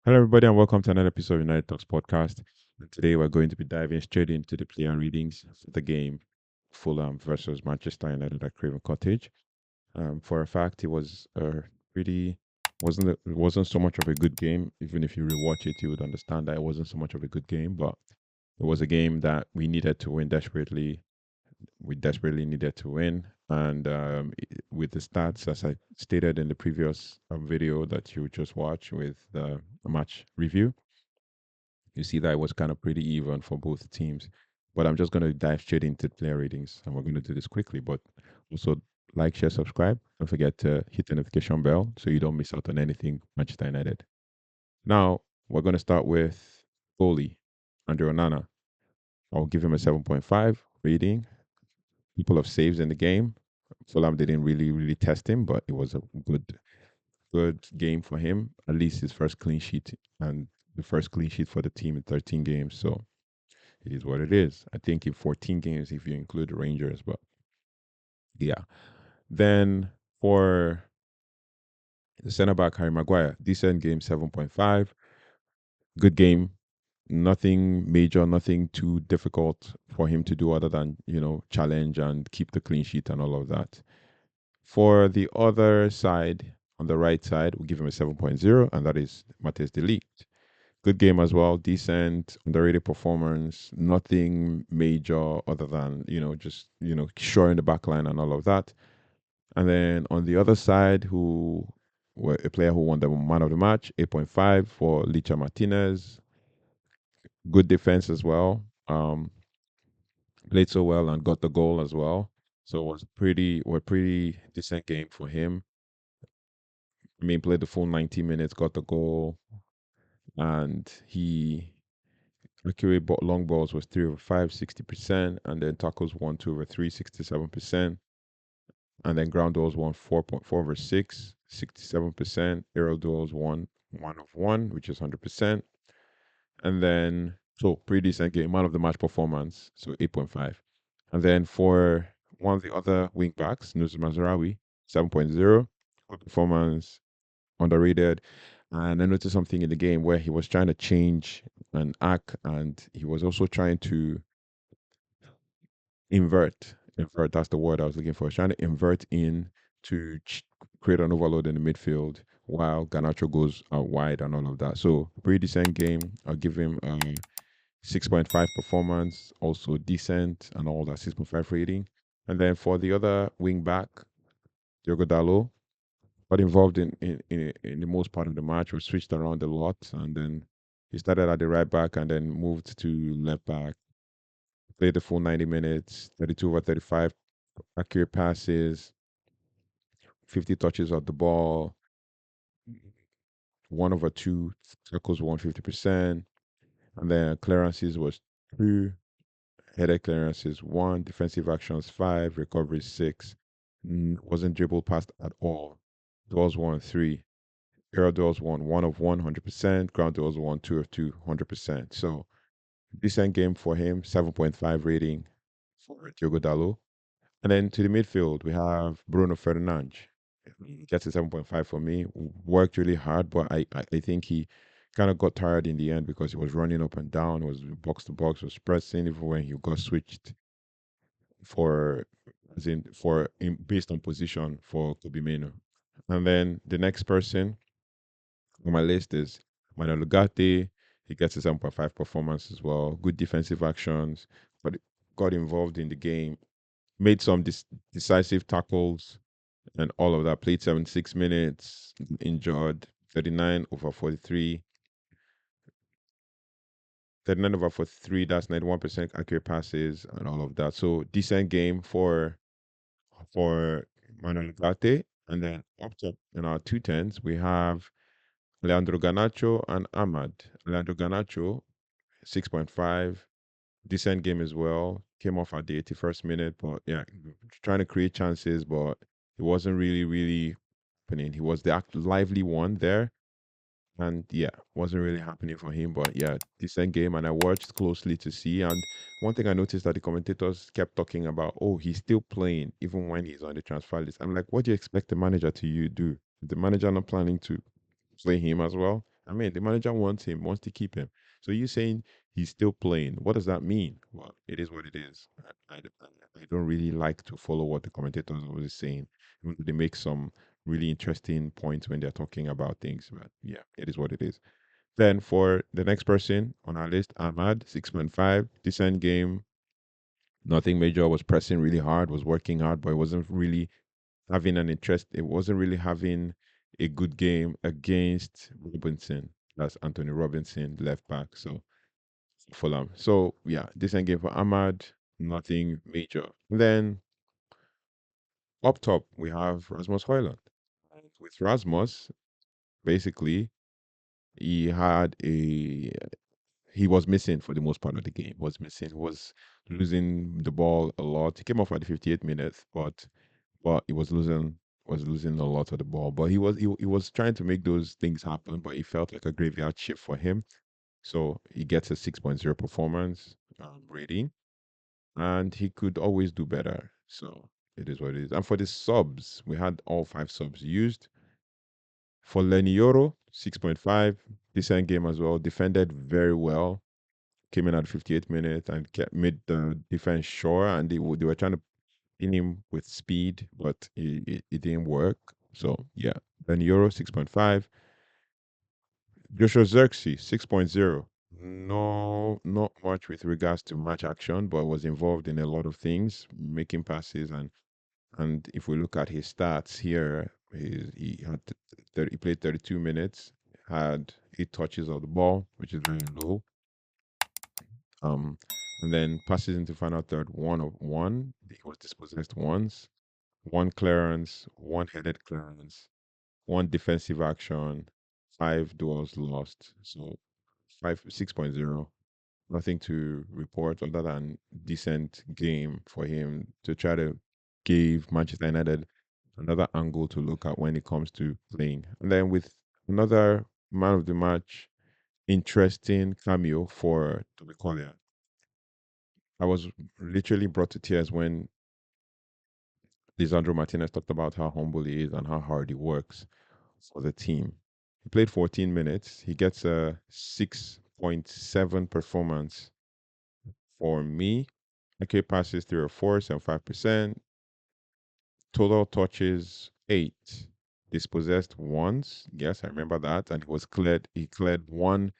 Hello, everybody, and welcome to another episode of United Talks podcast. And today, we're going to be diving straight into the player readings for the game Fulham versus Manchester United at Craven Cottage. For a fact, it was a pretty it wasn't so much of a good game. Even if you rewatch it, you would understand that it wasn't so much of a good game. But it was a game that we needed to win desperately. We desperately needed to win, and with the stats, as I stated in the previous video that you just watched with the match review, you see that it was kind of pretty even for both teams. But I'm just going to dive straight into player ratings, and we're going to do this quickly. But also, like, share, subscribe. Don't forget to hit the notification bell so you don't miss out on anything Manchester United. Now, we're going to start with goalie, Andre Onana. I'll give him a 7.5 rating. People of saves in the game. Fulham didn't really test him, but it was a good game for him. At least his first clean sheet and the first clean sheet for the team in 13 games. So it is what it is. I think in 14 games if you include the Rangers, but yeah. Then for the center back Harry Maguire, decent game, 7.5. Good game. Nothing major, nothing too difficult for him to do other than, challenge and keep the clean sheet and all of that. For the other side, on the right side, we give him a 7.0, and that is Matthias de Ligt. Good game as well, decent, underrated performance, nothing major other than, just, showing the back line and all of that. And then on the other side, who were a player who won the man of the match, 8.5 for Licha Martinez. Good defense as well. Played so well and got the goal as well. So it was pretty decent game for him. I mean, played the full 90 minutes, got the goal, and he accurate long balls was 3/5, 60%, and then tackles 1/2/3, 67%, and then ground duels 4.4/6, 67%, aerial duels 1/1, which is 100%, and then so pretty decent game, man of the match performance, so 8.5, and then for one of the other wing backs, Nus Mazraoui, 7.0, good performance, underrated. And I noticed something in the game where he was trying to change an arc and he was also trying to invert. Invert, that's the word I was looking for. He was trying to invert in to create an overload in the midfield while Garnacho goes out wide and all of that. So, pretty decent game. I'll give him 6.5 performance, also decent and all that, 6.5 rating. And then for the other wing back, Diogo Dalot, got involved in the most part of the match. Was switched around a lot, and then he started at the right back and then moved to left back. Played the full 90 minutes, 32/35 accurate passes, 50 touches of the ball, 1/2 tackles, 150%, and then clearances was 2, headed clearances 1, defensive actions 5, recoveries 6. Wasn't dribble past at all. Duels 1/3. Air duels won 1/100%. Ground duels won 2/2 100%. So decent game for him. 7.5 rating for Diogo Dalot. And then to the midfield, we have Bruno Fernandes. He gets a 7.5 for me. Worked really hard, but I think he kind of got tired in the end because he was running up and down, was box to box, was pressing, even when he got switched for based on position for Kobe Mino. And then the next person on my list is Manuel Ugarte. He gets a 7.5 performance as well. Good defensive actions, but got involved in the game, made some decisive tackles and all of that. Played 76 minutes, injured 39/43. 39/43, that's 91% accurate passes and all of that. So decent game for Manuel Ugarte. And then up top in our 210s, we have Leandro Garnacho and Ahmad. Leandro Garnacho, 6.5. Decent game as well. Came off at the 81st minute, but yeah, trying to create chances, but it wasn't really happening. He was the lively one there. And yeah, wasn't really happening for him. But yeah, decent game. And I watched closely to see. And one thing I noticed that the commentators kept talking about, oh, he's still playing even when he's on the transfer list. I'm like, what do you expect the manager to do? Is the manager not planning to play him as well? I mean, the manager wants him, wants to keep him. So you saying he's still playing? What does that mean? Well, it is what it is. I don't really like to follow what the commentators are always saying. Even though they make some really interesting points when they're talking about things. But yeah, it is what it is. Then for the next person on our list, Ahmad, 6.5, decent game. Nothing major, was pressing really hard, was working hard, but it wasn't really having an interest. It wasn't really having a good game against Robinson. That's Anthony Robinson, left back. So Fulham. So yeah, decent game for Ahmad. Nothing major. Then up top we have Rasmus Hoyland. With Rasmus, basically he had a he was missing for the most part of the game. Was missing. Was losing the ball a lot. He came off at the 58th minute, but he was losing a lot of the ball. But he was trying to make those things happen, but it felt like a graveyard shift for him. So he gets a 6.0 performance rating, and he could always do better. So it is what it is. And for the subs, we had all five subs used. For Lenioro, 6.5, decent game as well. Defended very well. Came in at 58th minute and made the defense sure, and they were trying to in him with speed, but it didn't work. So yeah, then Euro 6.5, Joshua Xerxes 6.0. No, not much with regards to match action, but was involved in a lot of things, making passes and if we look at his stats here, he had 30, he played 32 minutes, had 8 touches of the ball, which is very low. Um, and then passes into final third, 1 of 1. He was dispossessed once, one clearance, one headed clearance, one defensive action, 5 duels lost. So 6.0. Nothing to report other than decent game for him to try to give Manchester United another angle to look at when it comes to playing. And then with another man of the match, interesting cameo for Toby Collier. I was literally brought to tears when Lisandro Martinez talked about how humble he is and how hard he works for the team. He played 14 minutes. He gets a 6.7 performance for me. Okay, passes 3 or 4, 75%. Total touches 8. Dispossessed once. Yes, I remember that. And he cleared one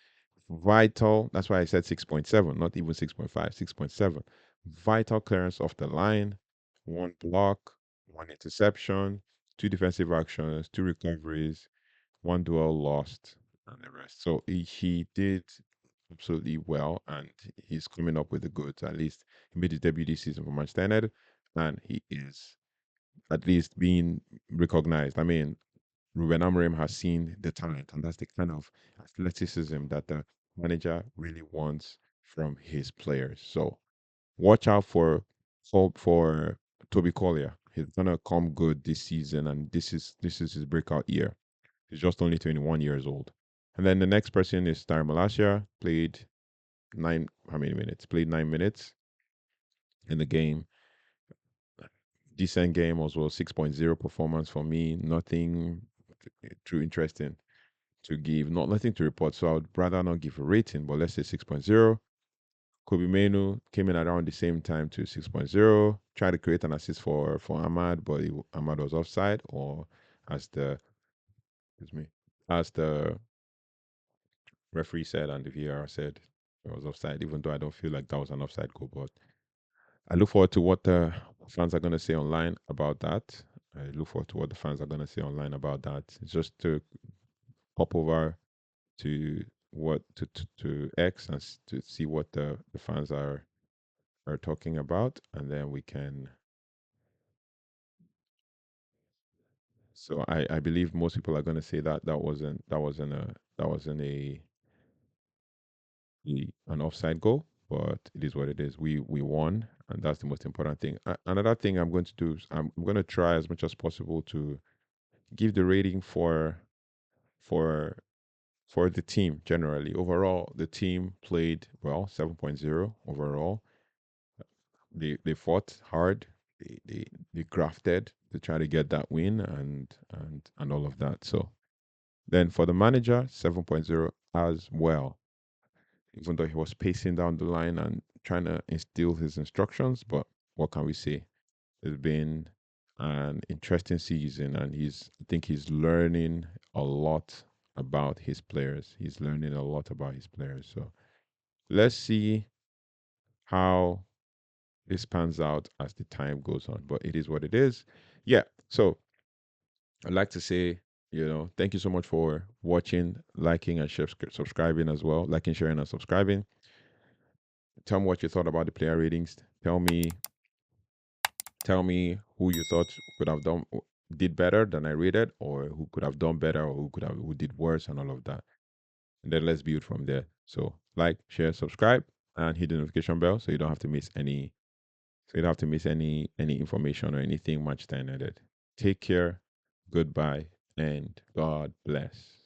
vital. That's why I said 6.7, not even 6.5, 6.7. Vital clearance off the line, one block, one interception, two defensive actions, two recoveries, one duel lost, and the rest. So he did absolutely well, and he's coming up with the goods. At least he made his debut this season for Manchester United, and he is at least being recognized. I mean, Ruben Amorim has seen the talent, and that's the kind of athleticism that the manager really wants from his players. So watch out for Toby Collier. He's gonna come good this season, and this is his breakout year. He's just only 21 years old. And then the next person is Star Malasia. Played nine. How many minutes? Played 9 minutes in the game. Decent game as well. 6.0 performance for me. Nothing too interesting to give, not nothing to report. So I would rather not give a rating, but let's say 6.0. Kobe Menu came in around the same time to 6.0. Tried to create an assist for Ahmad, but Ahmad was offside, or as the excuse me, as the referee said and the VAR said it was offside, even though I don't feel like that was an offside goal. But I look forward to what the fans are going to say online about that. I look forward to what the fans are going to say online about that. Just to pop over to to X and to see what the fans are talking about, and then we can. So I believe most people are going to say that that wasn't an offside goal, but it is what it is. We won, and that's the most important thing. Another thing I'm going to do is I'm going to try as much as possible to give the rating for for the team generally. Overall, the team played well, 7.0 overall. They fought hard. They grafted to try to get that win and all of that. So Then for the manager, 7.0 as well, even though he was pacing down the line and trying to instill his instructions. But what can we say? It's been an interesting season, and I think he's learning a lot about his players. He's learning a lot about his players. So let's see how this pans out as the time goes on. But it is what it is. Yeah. So I'd like to say, thank you so much for watching, liking, and subscribing as well. Liking, sharing, and subscribing. Tell me what you thought about the player ratings. Tell me who you thought could have did better than I rated, or who could have done better, or who did worse, and all of that. And then let's build from there. So like, share, subscribe, and hit the notification bell so you don't have to miss any information or anything much United. Take care, goodbye, and God bless.